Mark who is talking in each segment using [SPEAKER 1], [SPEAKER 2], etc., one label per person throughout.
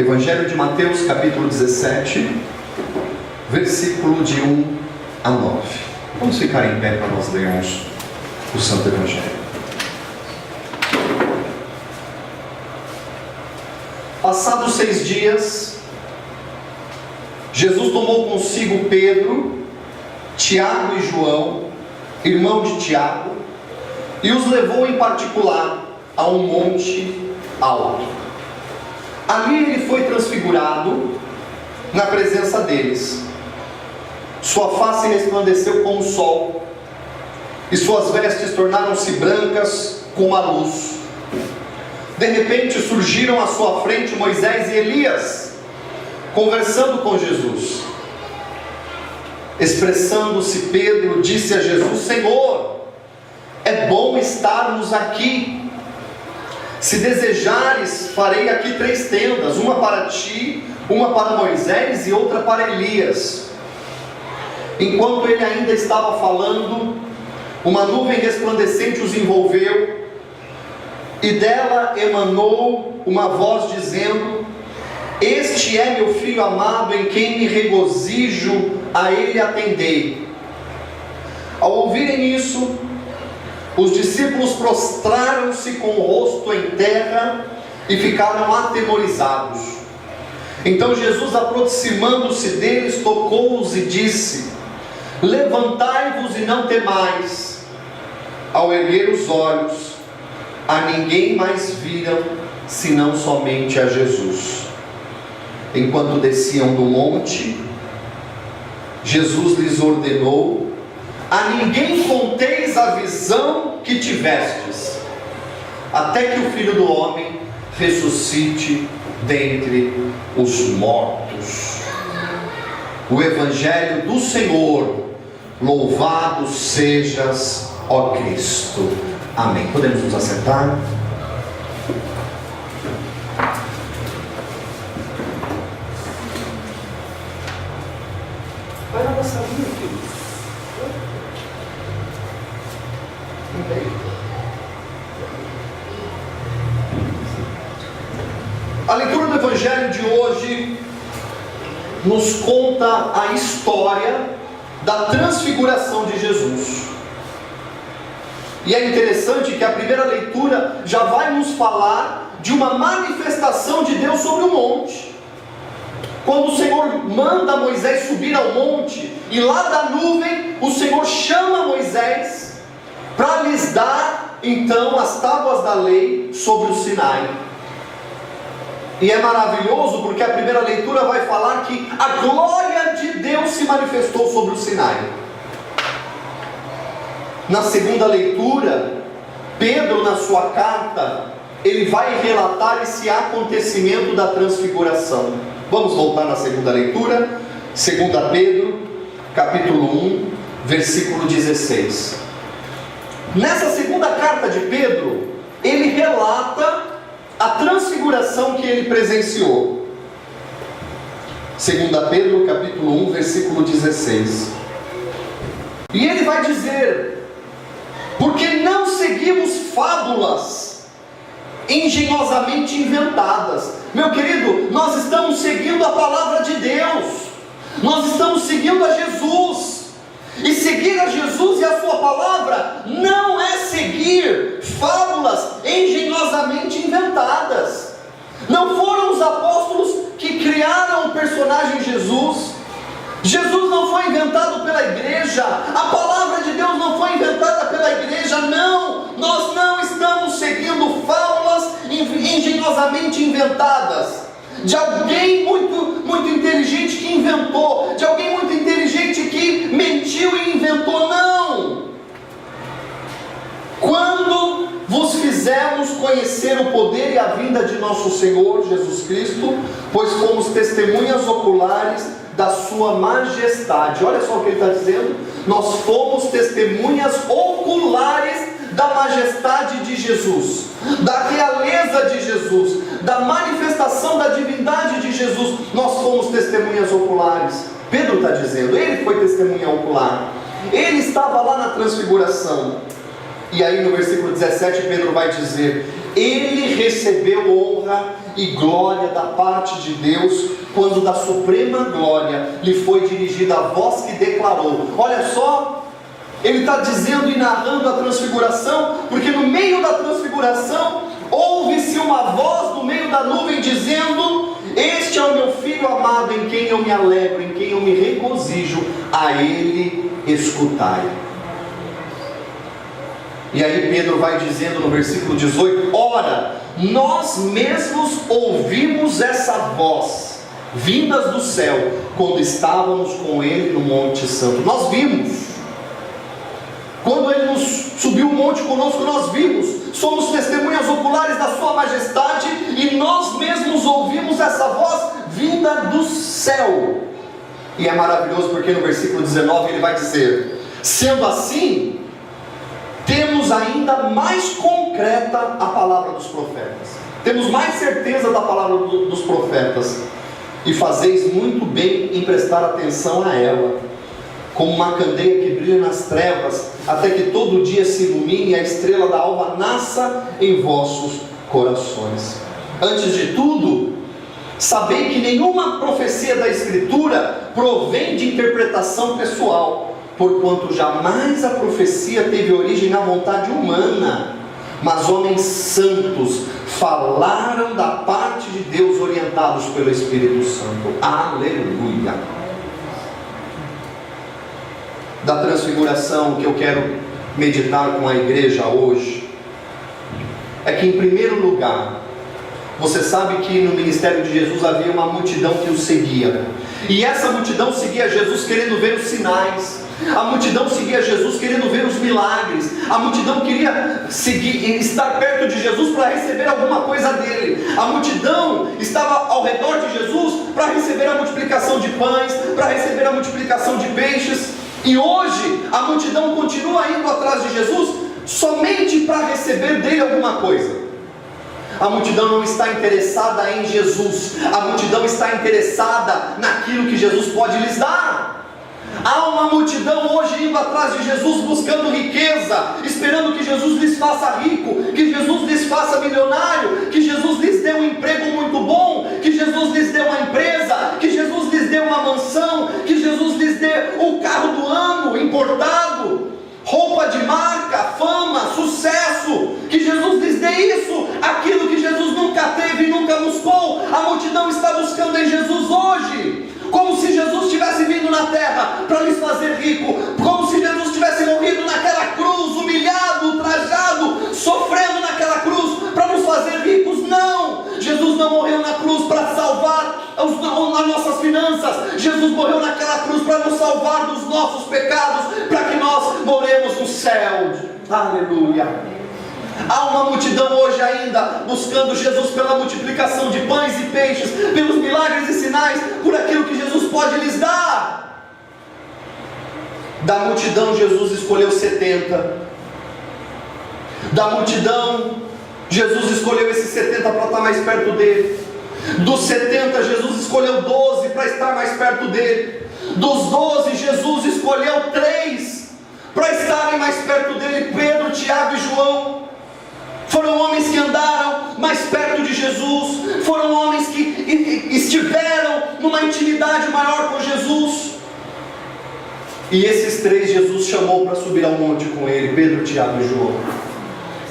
[SPEAKER 1] Evangelho de Mateus, capítulo 17, versículo de 1 a 9. Vamos ficar em pé para nós lermos o Santo Evangelho. Passados 6 dias, Jesus tomou consigo Pedro, Tiago e João, irmão de Tiago, e os levou em particular a um monte alto. Ali ele foi transfigurado na presença deles. Sua face resplandeceu como o sol, e suas vestes tornaram-se brancas como a luz. De repente surgiram à sua frente Moisés e Elias, conversando com Jesus. Expressando-se, Pedro disse a Jesus: Senhor, é bom estarmos aqui. Se desejares, farei aqui 3 tendas, uma para ti, uma para Moisés e outra para Elias. Enquanto ele ainda estava falando, uma nuvem resplandecente os envolveu, e dela emanou uma voz dizendo: Este é meu filho amado, em quem me regozijo, a ele atendei. Ao ouvirem isso, os discípulos prostraram-se com o rosto em terra e ficaram atemorizados. Então Jesus, aproximando-se deles, tocou-os e disse: Levantai-vos e não temais. Ao erguer os olhos, a ninguém mais viram, senão somente a Jesus. Enquanto desciam do monte, Jesus lhes ordenou: A ninguém conteis a visão que tivestes, até que o Filho do Homem ressuscite dentre os mortos. O Evangelho do Senhor. Louvado sejas, ó Cristo. Amém. Podemos nos assentar? Vai na nossa linha, filho. A leitura do Evangelho de hoje nos conta a história da transfiguração de Jesus. E é interessante que a primeira leitura já vai nos falar de uma manifestação de Deus sobre o monte. Quando o Senhor manda Moisés subir ao monte, e lá da nuvem o Senhor chama Moisés para lhes dar então as tábuas da lei sobre o Sinai. E é maravilhoso porque a primeira leitura vai falar que a glória de Deus se manifestou sobre o Sinai. Na segunda leitura, Pedro, na sua carta, ele vai relatar esse acontecimento da transfiguração. Vamos voltar na segunda leitura, 2 Pedro, capítulo 1, versículo 16. Nessa segunda carta de Pedro, ele relata a transfiguração que ele presenciou. 2 Pedro, capítulo 1, versículo 16. E ele vai dizer: Porque não seguimos fábulas engenhosamente inventadas. Meu querido, nós estamos seguindo a palavra de Deus. Nós estamos seguindo a Jesus. E seguir a Jesus e a sua palavra não é seguir fábulas engenhosamente inventadas. Não foram os apóstolos que criaram o personagem Jesus. Jesus não foi inventado pela igreja. A palavra de Deus não foi inventada pela igreja. Não, nós não estamos seguindo fábulas engenhosamente inventadas de alguém muito inteligente que inventou, de alguém muito inteligente que mentiu e inventou. Não! Quando vos fizemos conhecer o poder e a vinda de nosso Senhor Jesus Cristo, pois fomos testemunhas oculares da sua majestade. Olha só o que ele está dizendo: nós fomos testemunhas oculares da majestade de Jesus, da realeza de Jesus, da manifestação da divindade de Jesus. Nós fomos testemunhas oculares. Pedro está dizendo, ele foi testemunha ocular. Ele estava lá na transfiguração. E aí no versículo 17 Pedro vai dizer: ele recebeu honra e glória da parte de Deus, quando da suprema glória lhe foi dirigida a voz que declarou. Olha só, ele está dizendo e narrando a transfiguração, porque no meio da transfiguração ouve-se uma voz no meio da nuvem dizendo: este é o meu filho amado, em quem eu me alegro, em quem eu me regozijo, a ele escutai. E aí Pedro vai dizendo no versículo 18: ora, nós mesmos ouvimos essa voz, vindas do céu, quando estávamos com ele no Monte Santo. Nós vimos. Quando ele nos subiu o monte conosco, nós vimos. Somos testemunhas oculares da sua majestade, e nós mesmos ouvimos essa voz vinda do céu. E é maravilhoso porque no versículo 19 ele vai dizer: sendo assim, temos ainda mais concreta a palavra dos profetas. Temos mais certeza da palavra dos profetas. E fazeis muito bem em prestar atenção a ela, como uma candeia que brilha nas trevas, até que todo dia se ilumine e a estrela da alva nasça em vossos corações. Antes de tudo, sabei que nenhuma profecia da Escritura provém de interpretação pessoal, porquanto jamais a profecia teve origem na vontade humana, mas homens santos falaram da parte de Deus, orientados pelo Espírito Santo. Aleluia! Da transfiguração que eu quero meditar com a igreja hoje, é que, em primeiro lugar, você sabe que no ministério de Jesus havia uma multidão que o seguia, e essa multidão seguia Jesus querendo ver os sinais, a multidão seguia Jesus querendo ver os milagres, a multidão queria estar perto de Jesus para receber alguma coisa dele, a multidão estava ao redor de Jesus para receber a multiplicação de pães, para receber a multiplicação de peixes. E hoje a multidão continua indo atrás de Jesus somente para receber dele alguma coisa. A multidão não está interessada em Jesus, a multidão está interessada naquilo que Jesus pode lhes dar. Há uma multidão hoje indo atrás de Jesus, buscando riqueza, esperando que Jesus lhes faça rico, que Jesus lhes faça milionário, que Jesus lhes dê um emprego muito bom, que Jesus lhes dê uma empresa, que Jesus lhes dê uma mansão, que Jesus lhes dê o carro do ano importado, roupa de marca, fama, sucesso, que Jesus lhes dê isso, aquilo que Jesus nunca teve e nunca buscou. A multidão está buscando em Jesus hoje, como se Jesus tivesse vindo na terra para lhes fazer rico, como se Jesus tivesse morrido naquela cruz, humilhado, ultrajado, sofrendo naquela cruz para nos fazer ricos. Não! Jesus não morreu na cruz para salvar as nossas finanças. Jesus morreu naquela cruz para nos salvar dos nossos pecados, para que nós moremos no céu. Aleluia! Há uma multidão hoje ainda buscando Jesus pela multiplicação de pães e peixes, pelos milagres e sinais, por aquilo que Jesus pode lhes dar. Da multidão Jesus escolheu 70. Da multidão Jesus escolheu esses 70 para estar mais perto dele. Dos 70 Jesus escolheu 12 para estar mais perto dele. Dos 12 Jesus escolheu 3 para estarem mais perto dele: Pedro, Tiago e João. Foram homens que andaram mais perto de Jesus, foram homens que estiveram numa intimidade maior com Jesus. E esses 3 Jesus chamou para subir ao monte com ele: Pedro, Tiago e João.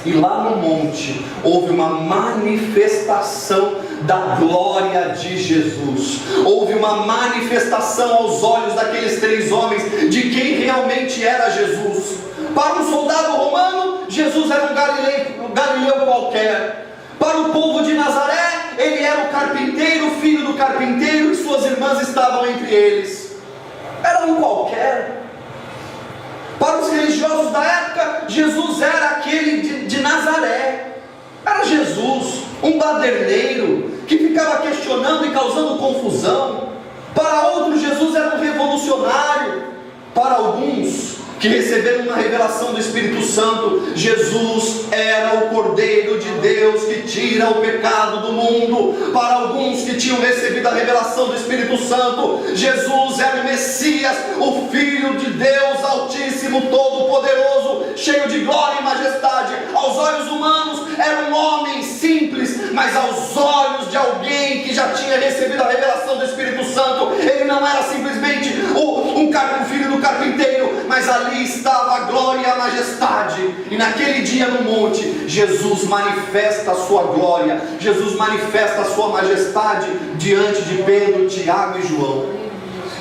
[SPEAKER 1] E lá no monte houve uma manifestação da glória de Jesus. Houve uma manifestação aos olhos daqueles 3 homens de quem realmente era Jesus. Para um soldado romano, Jesus era um galileu qualquer. Para o povo de Nazaré, ele era o carpinteiro, filho do carpinteiro, e suas irmãs estavam entre eles. Era um qualquer. Para os religiosos da época, Jesus era aquele de Nazaré. Era Jesus, um baderneiro, que ficava questionando e causando confusão. Para outros, Jesus era um revolucionário. Para alguns, que receberam uma revelação do Espírito Santo. Jesus era o Cordeiro de Deus que tira o pecado do mundo. Para alguns que tinham recebido a revelação do Espírito Santo, Jesus era o Messias, o Filho de Deus Altíssimo, Todo-Poderoso, cheio de glória e majestade. Aos olhos humanos era um homem simples, mas aos olhos de alguém que já tinha recebido a revelação do Espírito Santo, ele não era simplesmente um filho do carpinteiro, mas ali estava a glória e a majestade. E naquele dia no monte, Jesus manifesta a sua glória, Jesus manifesta a sua majestade diante de Pedro, Tiago e João.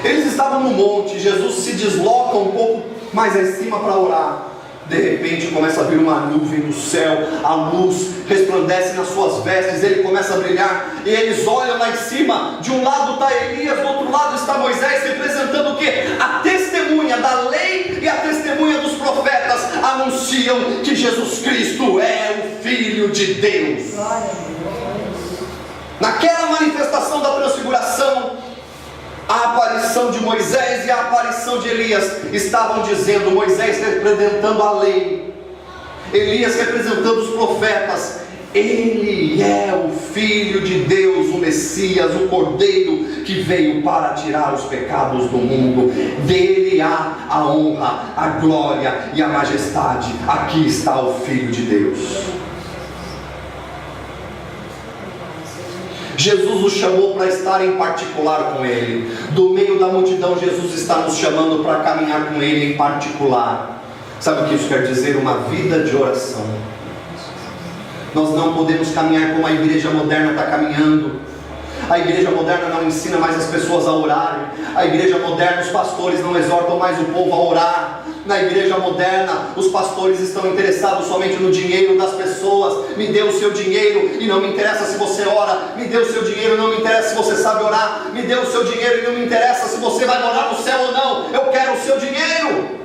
[SPEAKER 1] Eles estavam no monte, Jesus se desloca um pouco mais acima para orar. De repente começa a vir uma nuvem do céu, a luz resplandece nas suas vestes, ele começa a brilhar, e eles olham lá em cima. De um lado está Elias, do outro lado está Moisés, representando o que? A testemunha da lei e a testemunha dos profetas anunciam que Jesus Cristo é o Filho de Deus. Naquela manifestação da transfiguração, a aparição de Moisés e a aparição de Elias estavam dizendo: Moisés representando a lei, Elias representando os profetas. Ele é o Filho de Deus, o Messias, o Cordeiro que veio para tirar os pecados do mundo. Dele há a honra, a glória e a majestade. Aqui está o Filho de Deus. Jesus nos chamou para estar em particular com Ele. Do meio da multidão, Jesus está nos chamando para caminhar com Ele em particular. Sabe o que isso quer dizer? Uma vida de oração. Nós não podemos caminhar como a igreja moderna está caminhando. A igreja moderna não ensina mais as pessoas a orarem. A igreja moderna, os pastores não exortam mais o povo a orar. Na igreja moderna, os pastores estão interessados somente no dinheiro das pessoas. Me dê o seu dinheiro e não me interessa se você ora. Me dê o seu dinheiro e não me interessa se você sabe orar. Me dê o seu dinheiro e não me interessa se você vai morar no céu ou não. Eu quero o seu dinheiro.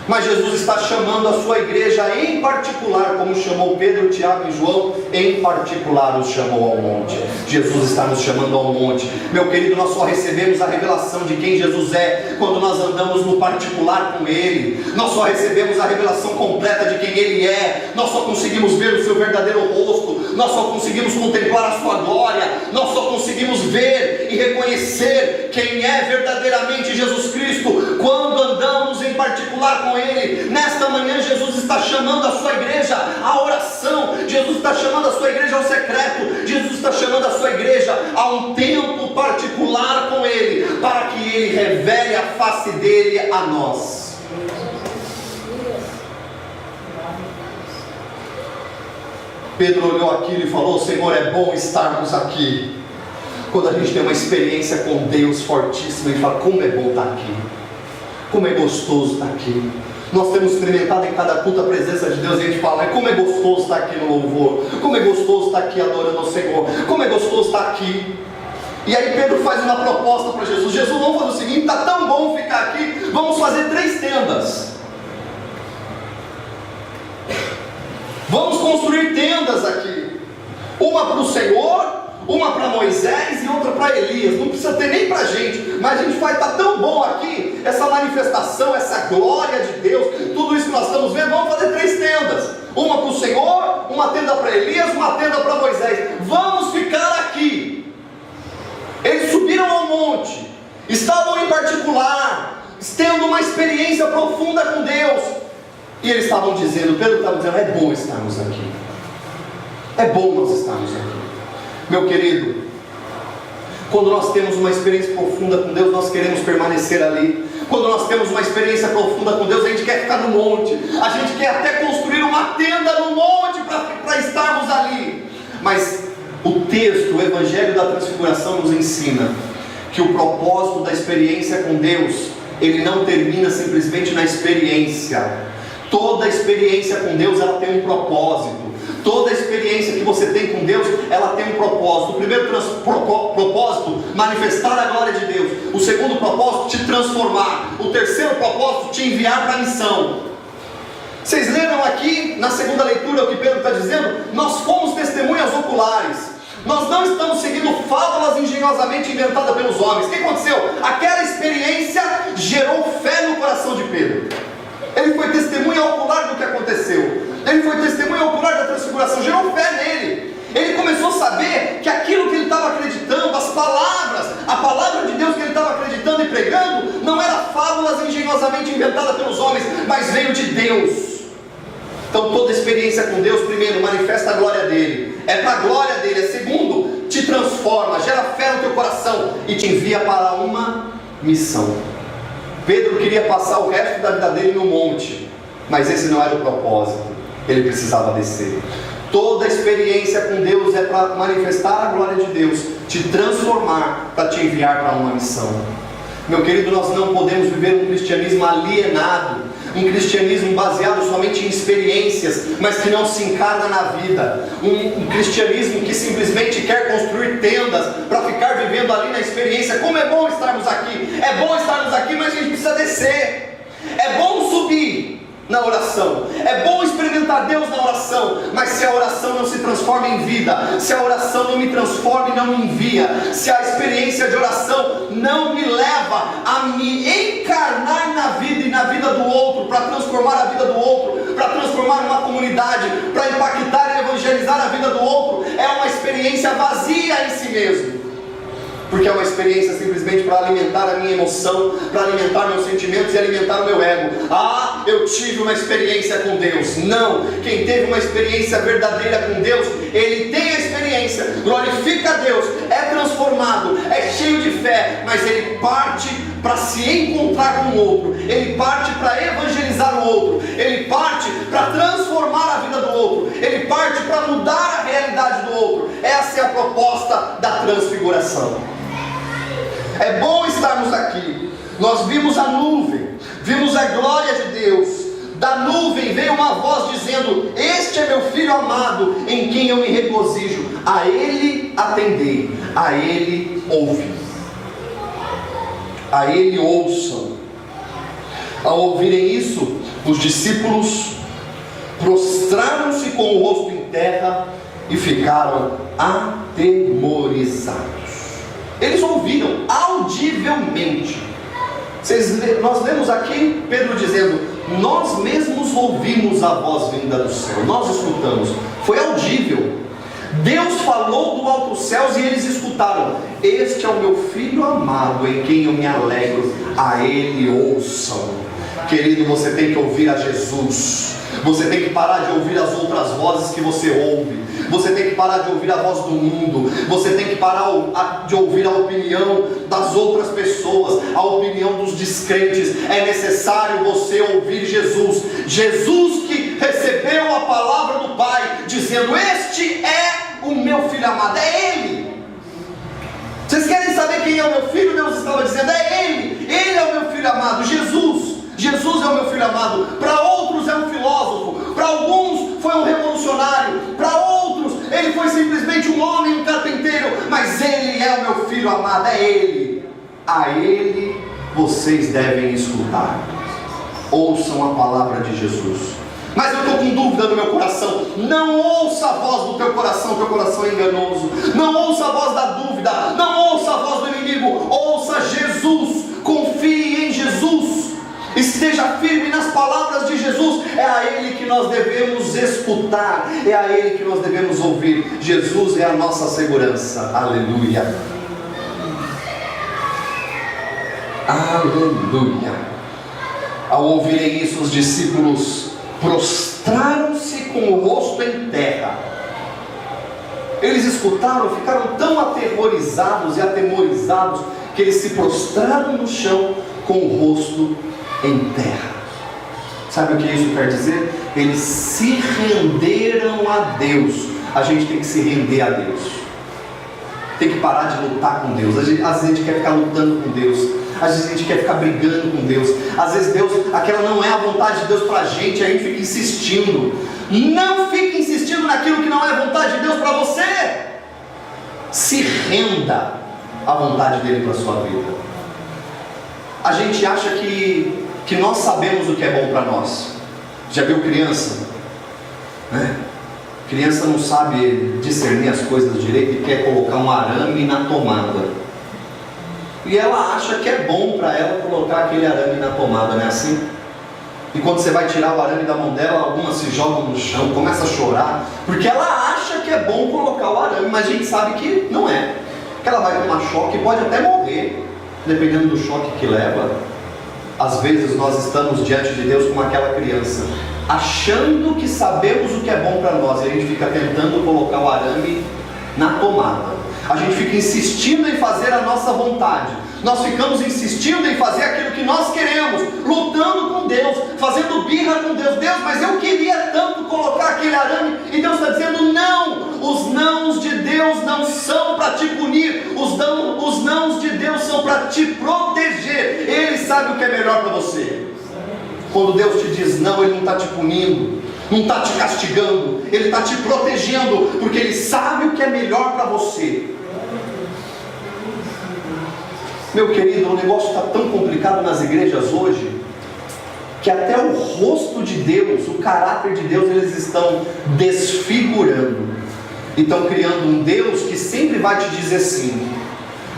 [SPEAKER 1] Mas Jesus está chamando a sua igreja em particular, como chamou Pedro, Tiago e João, em particular os chamou ao monte. Jesus está nos chamando ao monte. Meu querido, nós só recebemos a revelação de quem Jesus é quando nós andamos no particular com Ele. Nós só recebemos a revelação completa de quem Ele é. Nós só conseguimos ver o seu verdadeiro rosto. Nós só conseguimos contemplar a sua glória. Nós só conseguimos ver e reconhecer quem é verdadeiramente Jesus Cristo quando andamos em particular com Ele. Nesta manhã Jesus está chamando a sua igreja à oração. Jesus está chamando a sua igreja ao secreto. Jesus está chamando a sua igreja a um tempo particular com Ele, para que Ele revele a face dele a nós. Pedro olhou aquilo e falou: Senhor, é bom estarmos aqui. Quando a gente tem uma experiência com Deus fortíssima e fala: como é bom estar aqui, como é gostoso estar aqui. Nós temos experimentado em cada culto a presença de Deus, e a gente fala: como é gostoso estar aqui no louvor, como é gostoso estar aqui adorando ao Senhor, como é gostoso estar aqui. E aí Pedro faz uma proposta para Jesus: Jesus, vamos fazer o seguinte, está tão bom ficar aqui, vamos fazer 3 tendas. Vamos construir tendas aqui, uma para o Senhor, uma para Moisés e outra para Elias. Não precisa ter nem para a gente, mas a gente vai estar tão bom aqui, essa manifestação, essa glória de Deus, tudo isso que nós estamos vendo. Vamos fazer 3 tendas, uma para o Senhor, uma tenda para Elias, uma tenda para Moisés. Vamos ficar aqui. Eles subiram ao monte, estavam em particular, tendo uma experiência profunda com Deus, e eles estavam dizendo, Pedro estava dizendo: é bom estarmos aqui, é bom nós estarmos aqui. Meu querido, quando nós temos uma experiência profunda com Deus, nós queremos permanecer ali. Quando nós temos uma experiência profunda com Deus, a gente quer ficar no monte, a gente quer até construir uma tenda no monte para estarmos ali. Mas o texto, o Evangelho da Transfiguração nos ensina que o propósito da experiência com Deus, ele não termina simplesmente na experiência. Toda experiência com Deus, ela tem um propósito. Toda experiência que você tem com Deus, ela tem um propósito. O primeiro propósito, manifestar a glória de Deus. O segundo propósito, te transformar. O terceiro propósito, te enviar para a missão. Vocês leram aqui, na segunda leitura, o que Pedro está dizendo? Nós fomos testemunhas oculares. Nós não estamos seguindo fábulas engenhosamente inventadas pelos homens. O que aconteceu? Aquela experiência gerou fé no coração de Pedro. Ele foi testemunha ocular do que aconteceu. Ele foi testemunha ocular da transfiguração. Gerou fé nele. Ele começou a saber que aquilo que ele estava acreditando, as palavras, a palavra de Deus que ele estava acreditando e pregando, não era fábulas engenhosamente inventadas pelos homens, mas veio de Deus. Então toda experiência com Deus, primeiro, manifesta a glória dele, é para a glória dele. É segundo, te transforma, gera fé no teu coração e te envia para uma missão. Pedro queria passar o resto da vida dele no monte, mas esse não era o propósito, ele precisava descer. Toda experiência com Deus é para manifestar a glória de Deus, te transformar, para te enviar para uma missão. Meu querido, nós não podemos viver um cristianismo alienado, um cristianismo baseado somente em experiências, mas que não se encarna na vida, um cristianismo que simplesmente quer construir tendas para ficar vivendo ali na experiência. Como é bom estarmos aqui, mas a gente precisa descer. É bom subir na oração, é bom experimentar Deus na oração, mas se a oração não se transforma em vida, se a oração não me transforma e não me envia, se a experiência de oração não me leva a me encarnar na vida e na vida do outro, para transformar a vida do outro, para transformar uma comunidade, para impactar e evangelizar a vida do outro, é uma experiência vazia em si mesmo. Porque é uma experiência simplesmente para alimentar a minha emoção, para alimentar meus sentimentos e alimentar o meu ego. Ah, eu tive uma experiência com Deus. Não, quem teve uma experiência verdadeira com Deus, ele tem a experiência, glorifica a Deus, é transformado, é cheio de fé, mas ele parte para se encontrar com o outro, ele parte para evangelizar o outro, ele parte para transformar a vida do outro, ele parte para mudar a realidade do outro. Essa é a proposta da transfiguração. É bom estarmos aqui. Nós vimos a nuvem, vimos a glória de Deus. Da nuvem veio uma voz dizendo: este é meu filho amado, em quem eu me regozijo. A ele atendei, a ele ouvi, a ele ouçam. Ao ouvirem isso, os discípulos prostraram-se com o rosto em terra e ficaram atemorizados. Eles ouviram audivelmente. Nós lemos aqui Pedro dizendo: nós mesmos ouvimos a voz vinda do céu, nós escutamos, foi audível. Deus falou do alto céus e eles escutaram: este é o meu filho amado, em quem eu me alegro, a ele ouçam. Querido, você tem que ouvir a Jesus. Você tem que parar de ouvir as outras vozes que você ouve. Você tem que parar de ouvir a voz do mundo. Você tem que parar de ouvir a opinião das outras pessoas, a opinião dos descrentes. É necessário você ouvir Jesus. Jesus que recebeu a palavra do Pai, dizendo: este é o meu filho amado, é Ele. Vocês querem saber quem é o meu filho? Deus estava dizendo: é Ele. Ele é o meu filho amado, Jesus. Jesus é o meu filho amado. Para outros é um filósofo, para alguns foi um revolucionário, para outros ele foi simplesmente um homem, um carpinteiro, mas ele é o meu filho amado, é Ele. A Ele vocês devem escutar. Ouçam a palavra de Jesus. Mas eu estou com dúvida no meu coração. Não ouça a voz do teu coração é enganoso. Não ouça a voz da dúvida, não ouça a voz do inimigo. Ouça Jesus, confie em Jesus. Esteja firme nas palavras de Jesus. É a Ele que nós devemos escutar, é a Ele que nós devemos ouvir. Jesus é a nossa segurança. Aleluia. Aleluia. Ao ouvirem isso, os discípulos prostraram-se com o rosto em terra. Eles escutaram, ficaram tão aterrorizados e atemorizados que eles se prostraram no chão com o rosto em terra. Sabe o que isso quer dizer? Eles se renderam a Deus. A gente tem que se render a Deus. Tem que parar de lutar com Deus. Às vezes a gente quer ficar lutando com Deus. Às vezes a gente quer ficar brigando com Deus. Às vezes Deus, aquela não é a vontade de Deus para a gente. A gente fica insistindo. Não fique insistindo naquilo que não é a vontade de Deus para você. Se renda à vontade dele para a sua vida. A gente acha que nós sabemos o que é bom para nós. Já viu criança? Né? Criança não sabe discernir as coisas direito e quer colocar um arame na tomada. E ela acha que é bom para ela colocar aquele arame na tomada, não é assim? E quando você vai tirar o arame da mão dela, algumas se jogam no chão, começam a chorar, porque ela acha que é bom colocar o arame, mas a gente sabe que não é. Que ela vai tomar choque e pode até morrer, dependendo do choque que leva. Às vezes nós estamos diante de Deus como aquela criança, achando que sabemos o que é bom para nós, e a gente fica tentando colocar o arame na tomada. A gente fica insistindo em fazer a nossa vontade. Nós ficamos insistindo em fazer aquilo que nós queremos, lutando com Deus, fazendo birra com Deus. Deus, mas eu queria tanto colocar aquele arame. E Deus está dizendo, não. Os nãos de Deus não são para te punir. Os nãos de Deus são para te proteger. Ele sabe o que é melhor para você. Quando Deus te diz não, Ele não está te punindo, não está te castigando, Ele está te protegendo, porque Ele sabe o que é melhor para você. Meu querido, o negócio está tão complicado nas igrejas hoje, que até o rosto de Deus, o caráter de Deus, eles estão desfigurando. E estão criando um Deus que sempre vai te dizer sim,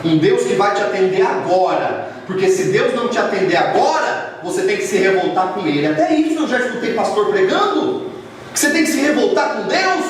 [SPEAKER 1] um Deus que vai te atender agora, porque se Deus não te atender agora, você tem que se revoltar com Ele. Até isso eu já escutei pastor pregando, que você tem que se revoltar com Deus,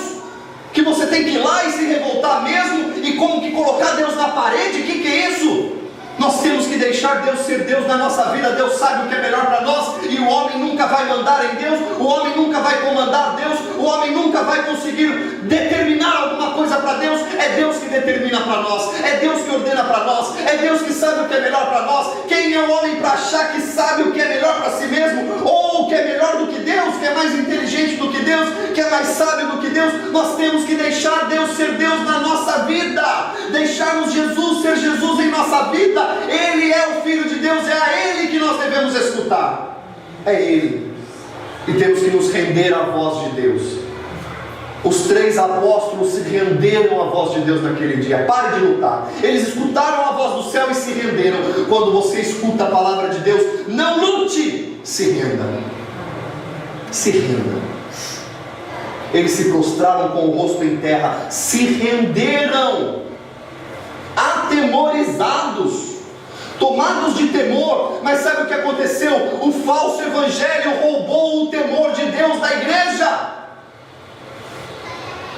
[SPEAKER 1] que você tem que ir lá e se revoltar mesmo, e como que colocar Deus na parede. O que é isso? Nós temos que deixar Deus ser Deus na nossa vida. Deus sabe o que é melhor para nós, e o homem nunca vai mandar em Deus, o homem nunca vai comandar Deus, o homem nunca vai conseguir determinar alguma coisa para Deus. É Deus que determina para nós, é Deus que ordena para nós, é Deus que sabe o que é melhor para nós. Quem é o homem para achar que sabe o que é melhor para si mesmo, ou que é melhor do que Deus, que é mais inteligente do que Deus, que é mais sábio do que Deus? Nós temos que deixar Deus ser Deus na nossa vida, deixarmos Jesus ser Jesus em nossa vida. Ele é o Filho de Deus, é a Ele que nós devemos escutar, é Ele, e temos que nos render à voz de Deus. Os 3 apóstolos se renderam à voz de Deus naquele dia. Pare de lutar. Eles escutaram a voz do céu e se renderam. Quando você escuta a palavra de Deus, não lute, se renda. Se renda. Eles se prostraram com o rosto em terra, se renderam, atemorizados, tomados de temor. Mas sabe o que aconteceu? O falso evangelho roubou o temor de Deus da igreja.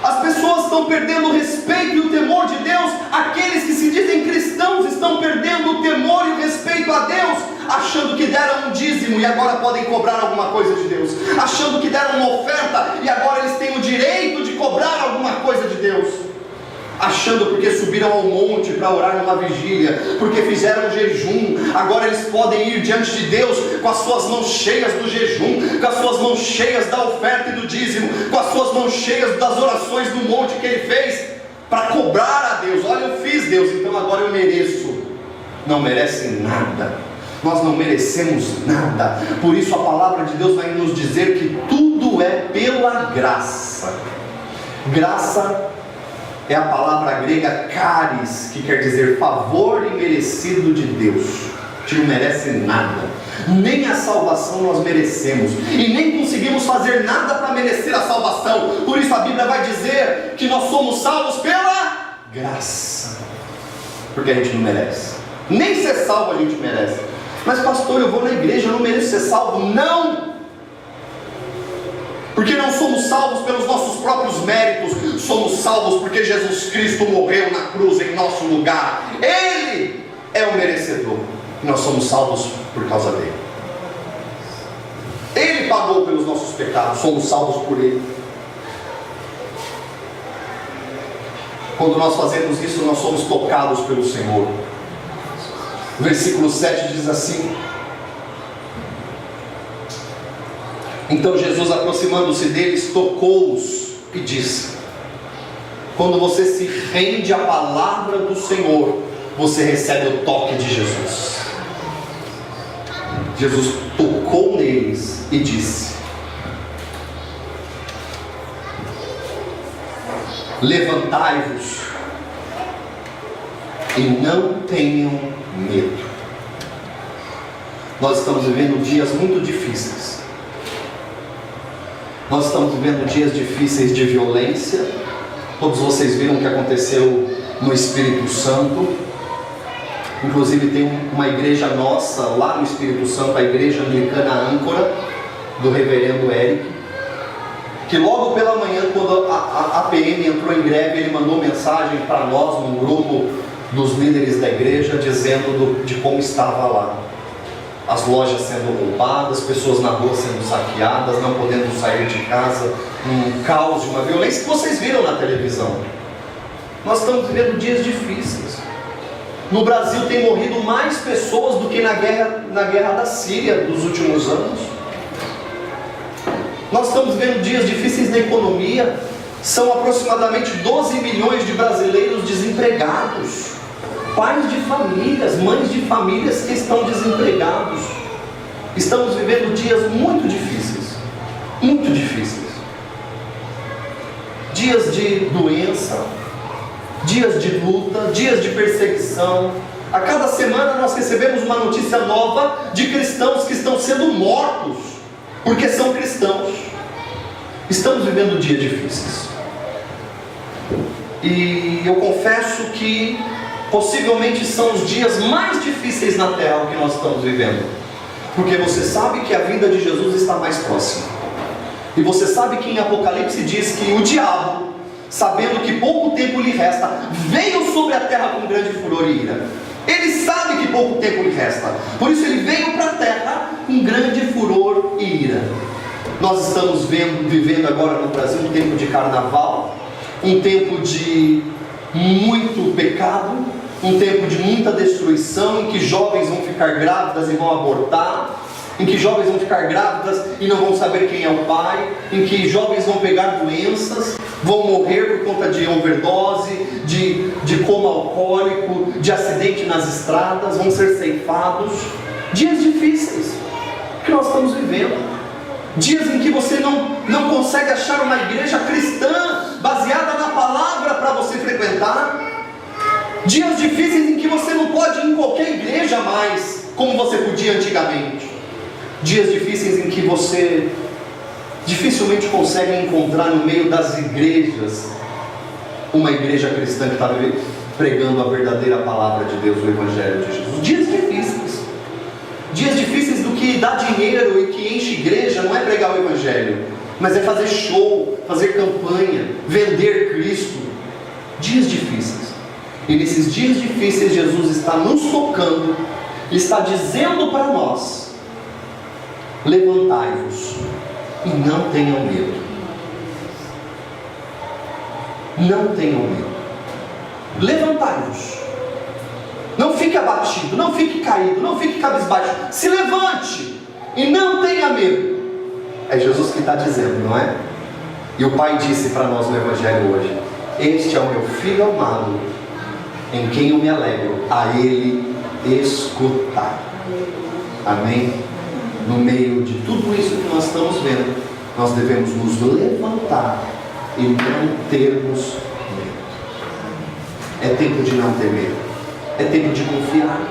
[SPEAKER 1] As pessoas estão perdendo o respeito e o temor de Deus. Aqueles que se dizem cristãos estão perdendo o temor e o respeito a Deus, achando que deram um dízimo e agora podem cobrar alguma coisa de Deus, achando que deram uma oferta e agora eles têm o direito de cobrar alguma coisa de Deus, achando porque subiram ao monte para orar numa vigília, porque fizeram um jejum, agora eles podem ir diante de Deus com as suas mãos cheias do jejum, com as suas mãos cheias da oferta e do dízimo, com as suas mãos cheias das orações do monte que ele fez, para cobrar a Deus. Olha, eu fiz, Deus, então agora eu mereço. Não merece nada. Nós não merecemos nada. Por isso a palavra de Deus vai nos dizer que tudo é pela graça. Graça é a palavra grega charis, que quer dizer favor imerecido de Deus. A gente não merece nada, nem a salvação nós merecemos, e nem conseguimos fazer nada para merecer a salvação. Por isso a Bíblia vai dizer que nós somos salvos pela graça, porque a gente não merece, nem ser salvo a gente merece. Mas pastor, eu vou na igreja, eu não mereço ser salvo. Não! Porque não somos salvos pelos nossos próprios méritos, somos salvos porque Jesus Cristo morreu na cruz em nosso lugar. Ele é o merecedor, e nós somos salvos por causa dele. Ele pagou pelos nossos pecados, somos salvos por ele. Quando nós fazemos isso, nós somos tocados pelo Senhor. O versículo 7 diz assim: então Jesus, aproximando-se deles, tocou-os e disse. Quando você se rende à palavra do Senhor, você recebe o toque de Jesus. Jesus tocou neles e disse: levantai-vos e não tenham medo. Nós estamos vivendo dias muito difíceis. Nós estamos vivendo dias difíceis de violência. Todos vocês viram o que aconteceu no Espírito Santo. Inclusive tem uma igreja nossa lá no Espírito Santo, a igreja anglicana Âncora, do reverendo Eric, que logo pela manhã, quando a PM entrou em greve, ele mandou mensagem para nós, num grupo dos líderes da igreja, dizendo de como estava lá. As lojas sendo roubadas, pessoas na rua sendo saqueadas, não podendo sair de casa, um caos, uma violência que vocês viram na televisão. Nós estamos vivendo dias difíceis. No Brasil tem morrido mais pessoas do que na guerra da Síria dos últimos anos. Nós estamos vivendo dias difíceis na economia. São aproximadamente 12 milhões de brasileiros desempregados. Pais de famílias, mães de famílias que estão desempregados. Estamos vivendo dias muito difíceis. Muito difíceis. Dias de doença, dias de luta, dias de perseguição. A cada semana nós recebemos uma notícia nova de cristãos que estão sendo mortos porque são cristãos. Estamos vivendo dias difíceis. E eu confesso que possivelmente são os dias mais difíceis na terra que nós estamos vivendo, porque você sabe que a vinda de Jesus está mais próxima, e você sabe que em Apocalipse diz que o diabo, sabendo que pouco tempo lhe resta, veio sobre a terra com grande furor e ira. Ele sabe que pouco tempo lhe resta, por isso ele veio para a terra com grande furor e ira. Nós estamos vivendo agora no Brasil um tempo de carnaval, um tempo de muito pecado, um tempo de muita destruição, em que jovens vão ficar grávidas e vão abortar, em que jovens vão ficar grávidas e não vão saber quem é o pai, em que jovens vão pegar doenças, vão morrer por conta de overdose, de coma alcoólico, de acidente nas estradas, vão ser ceifados. Dias difíceis que nós estamos vivendo. Dias em que você não consegue achar uma igreja cristã baseada na palavra para você frequentar. Dias difíceis em que você não pode ir em qualquer igreja mais como você podia antigamente. Dias difíceis em que você dificilmente consegue encontrar no meio das igrejas uma igreja cristã que está pregando a verdadeira palavra de Deus, o Evangelho de Jesus. Dias difíceis. Dias difíceis do que dá dinheiro e que enche igreja não é pregar o Evangelho, mas é fazer show, fazer campanha, vender Cristo. Dias difíceis. E nesses dias difíceis Jesus está nos tocando, está dizendo para nós: levantai-vos e não tenham medo. Não tenham medo. Levantai-vos. Não fique abatido, não fique caído, não fique cabisbaixo. Se levante e não tenha medo. É Jesus que está dizendo, não é? E o Pai disse para nós no Evangelho hoje: este é o meu Filho amado, em quem eu me alegro, a Ele escutar. Amém? No meio de tudo isso que nós estamos vendo, nós devemos nos levantar e não termos medo. É tempo de não ter medo. É tempo de confiar.